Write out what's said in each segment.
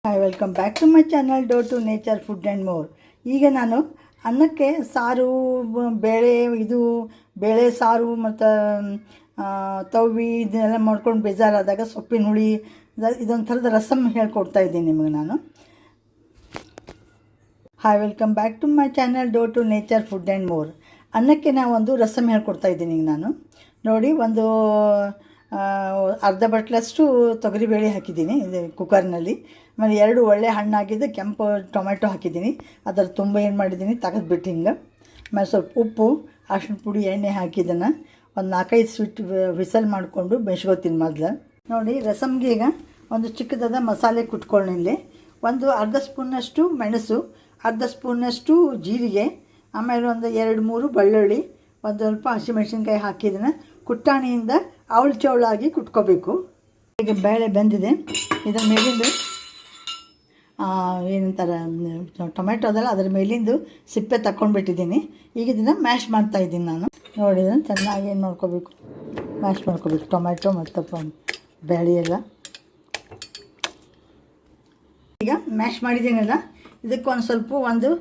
Hi, welcome back to my channel dough to nature food and more. ಈಗ ನಾನು ಅನ್ನಕ್ಕೆ ಸಾರು, ಬೇಳೆ ಸಾರು ಮತ್ತು ತವ್ವಿ ಇದನ್ನೆಲ್ಲ ಮಾಡ್ಕೊಂಡು ಬೇಜಾರಾದಾಗ ಸೊಪ್ಪಿನ ಹುಳಿ ಇದೊಂದು ಥರದ ರಸಮ್ ಹೇಳ್ಕೊಡ್ತಾ ಇದ್ದೀನಿ ನಿಮಗೆ ನಾನು. Hi, welcome back to my channel dough to nature food and more. ಅನ್ನಕ್ಕೆ ನಾವು ಒಂದು ರಸಮ್ ಹೇಳ್ಕೊಡ್ತಾ ಇದ್ದೀನಿ ಈಗ ನಾನು. ನೋಡಿ, ಒಂದು ಅರ್ಧ ಬಟ್ಲಷ್ಟು ತೊಗರಿಬೇಳೆ ಹಾಕಿದ್ದೀನಿ ಇದು ಕುಕ್ಕರ್ನಲ್ಲಿ. ಆಮೇಲೆ 2 ಒಳ್ಳೆ ಹಣ್ಣಾಗಿದ್ದು ಕೆಂಪು ಟೊಮೆಟೊ ಹಾಕಿದ್ದೀನಿ. ಅದರ ತುಂಬ ಏನು ಮಾಡಿದ್ದೀನಿ ತೆಗೆದ್ಬಿಟ್ಟು ಹಿಂಗೆ. ಆಮೇಲೆ ಸ್ವಲ್ಪ ಉಪ್ಪು, ಅರಿಶಿನ ಪುಡಿ, ಎಣ್ಣೆ ಹಾಕಿದ್ದನ್ನು ಒಂದು 4-5 ಸ್ವೀಟ್ ವಿಸಲ್ ಮಾಡಿಕೊಂಡು ಬೇಯಿಸ್ಕೊತೀನಿ ಮೊದಲು. ನೋಡಿ, ರಸಮ್ಗೆ ಈಗ ಒಂದು ಚಿಕ್ಕದಾದ ಮಸಾಲೆ ಕುಟ್ಕೊಳ್ಳಿ. ಒಂದು ಅರ್ಧ ಸ್ಪೂನಷ್ಟು ಮೆಣಸು, ಅರ್ಧ ಸ್ಪೂನಷ್ಟು ಜೀರಿಗೆ, ಆಮೇಲೆ ಒಂದು 2-3 ಬೆಳ್ಳುಳ್ಳಿ, ಒಂದು ಸ್ವಲ್ಪ ಹಸಿಮೆಣಸಿನ್ಕಾಯಿ ಹಾಕಿದ್ದನ್ನು ಕುಟ್ಟಾಣಿಯಿಂದ ಅವಳು ಚೌಳಾಗಿ ಕುಟ್ಕೋಬೇಕು. ಈಗ ಬೇಳೆ ಬೆಂದಿದೆ. ಇದರ ಮೇಲಿಂದು ಏನಂತಾರೆ ಟೊಮೆಟೊ ಅದಲ್ಲ, ಅದರ ಮೇಲಿಂದು ಸಿಪ್ಪೆ ತಗೊಂಡ್ಬಿಟ್ಟಿದ್ದೀನಿ. ಈಗ ಇದನ್ನು ಮ್ಯಾಶ್ ಮಾಡ್ತಾಯಿದ್ದೀನಿ ನಾನು. ನೋಡಿ, ಇದನ್ನು ಚೆನ್ನಾಗಿ ಏನು ಮಾಡ್ಕೋಬೇಕು, ಮ್ಯಾಶ್ ಮಾಡ್ಕೋಬೇಕು ಟೊಮೆಟೊ ಮತ್ತು ಬೇಳೆ ಎಲ್ಲ. ಈಗ ಮ್ಯಾಶ್ ಮಾಡಿದ್ದೀನಲ್ಲ, ಇದಕ್ಕೆ ಒಂದು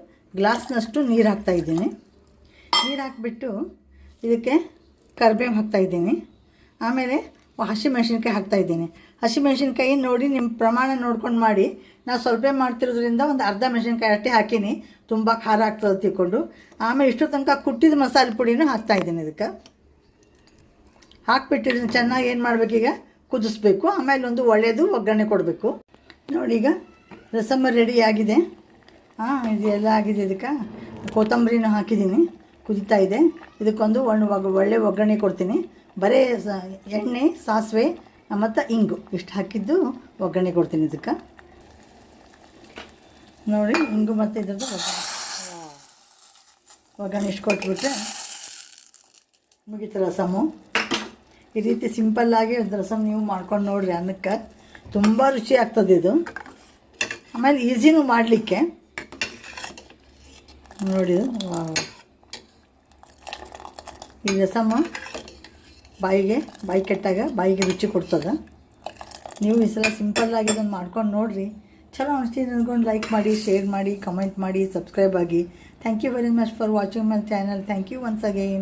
ಗ್ಲಾಸ್ನಷ್ಟು ನೀರು ಹಾಕ್ತಾಯಿದ್ದೀನಿ. ನೀರು ಹಾಕಿಬಿಟ್ಟು ಇದಕ್ಕೆ ಕರಿಬೇವು ಹಾಕ್ತಾಯಿದ್ದೀನಿ. ಆಮೇಲೆ ಹಸಿಮೆಣ್ಸಿನ್ಕಾಯಿ ಹಾಕ್ತಾಯಿದ್ದೀನಿ. ಹಸಿಮೆಣ್ಸಿನ್ಕಾಯಿ ನೋಡಿ ನಿಮ್ಮ ಪ್ರಮಾಣ ನೋಡ್ಕೊಂಡು ಮಾಡಿ. ನಾವು ಸ್ವಲ್ಪ ಮಾಡ್ತಿರೋದ್ರಿಂದ ಒಂದು ಅರ್ಧ ಮೆಣಸಿನ್ಕಾಯಿ ಅಷ್ಟೇ ಹಾಕೀನಿ, ತುಂಬ ಖಾರ ಆಗ್ತದೆ ತಿಳ್ಕೊಂಡು. ಆಮೇಲೆ ಇಷ್ಟು ತನಕ ಕುಟ್ಟಿದ ಮಸಾಲೆ ಪುಡಿನೂ ಹಾಕ್ತಾಯಿದ್ದೀನಿ. ಇದಕ್ಕೆ ಹಾಕ್ಬಿಟ್ಟಿದ್ದೀನಿ. ಚೆನ್ನಾಗಿ ಏನು ಮಾಡಬೇಕೀಗ, ಕುದಿಸ್ಬೇಕು. ಆಮೇಲೆ ಒಂದು ಒಳ್ಳೆಯದು ಒಗ್ಗರಣೆ ಕೊಡಬೇಕು. ನೋಡಿ, ಈಗ ರಸಮ್ ರೆಡಿ ಆಗಿದೆ. ಇದೆಲ್ಲ ಆಗಿದೆ. ಇದಕ್ಕೆ ಕೊತ್ತಂಬರಿನೂ ಹಾಕಿದ್ದೀನಿ, ಕುದೀತಾ ಇದೆ. ಇದಕ್ಕೊಂದು ಒಳ್ಳೆ ಒಗ್ಗರಣೆ ಕೊಡ್ತೀನಿ. ಬರೀ ಎಣ್ಣೆ, ಸಾಸಿವೆ ಮತ್ತು ಇಂಗು ಇಷ್ಟು ಹಾಕಿದ್ದು ಒಗ್ಗರಣೆ ಕೊಡ್ತೀನಿ ಇದಕ್ಕೆ. ನೋಡಿ, ಇಂಗು ಮತ್ತು ಇದ್ರದ್ದು ಒಗ್ಗರಣೆ ಇಷ್ಟು ಕೊಟ್ಬಿಟ್ರೆ ಮುಗೀತು ರಸಮು. ಈ ರೀತಿ ಸಿಂಪಲ್ಲಾಗಿ ಒಂದು ರಸಮ್ ನೀವು ಮಾಡ್ಕೊಂಡು ನೋಡಿರಿ. ಅನ್ನಕ್ಕೆ ತುಂಬ ರುಚಿ ಆಗ್ತದೆ ಇದು. ಆಮೇಲೆ ಈಸಿನೂ ಮಾಡಲಿಕ್ಕೆ. ನೋಡಿ, ಈ ರಸಮ್ಮ ಬಾಯಿ ಕೆಟ್ಟಾಗ ಬಾಯಿಗೆ ರುಚಿ ಕೊಡ್ತದೆ. ನೀವು ಈ ಸಲ ಸಿಂಪಲ್ಲಾಗಿ ಇದನ್ನು ಮಾಡ್ಕೊಂಡು ನೋಡಿರಿ. ಚಲೋ ಅನಿಸ್ತೀನಿ ಅಂದ್ಕೊಂಡು ಲೈಕ್ ಮಾಡಿ, ಶೇರ್ ಮಾಡಿ, ಕಮೆಂಟ್ ಮಾಡಿ, ಸಬ್ಸ್ಕ್ರೈಬ್ ಆಗಿ. Thank you very much for watching my channel. Thank you once again.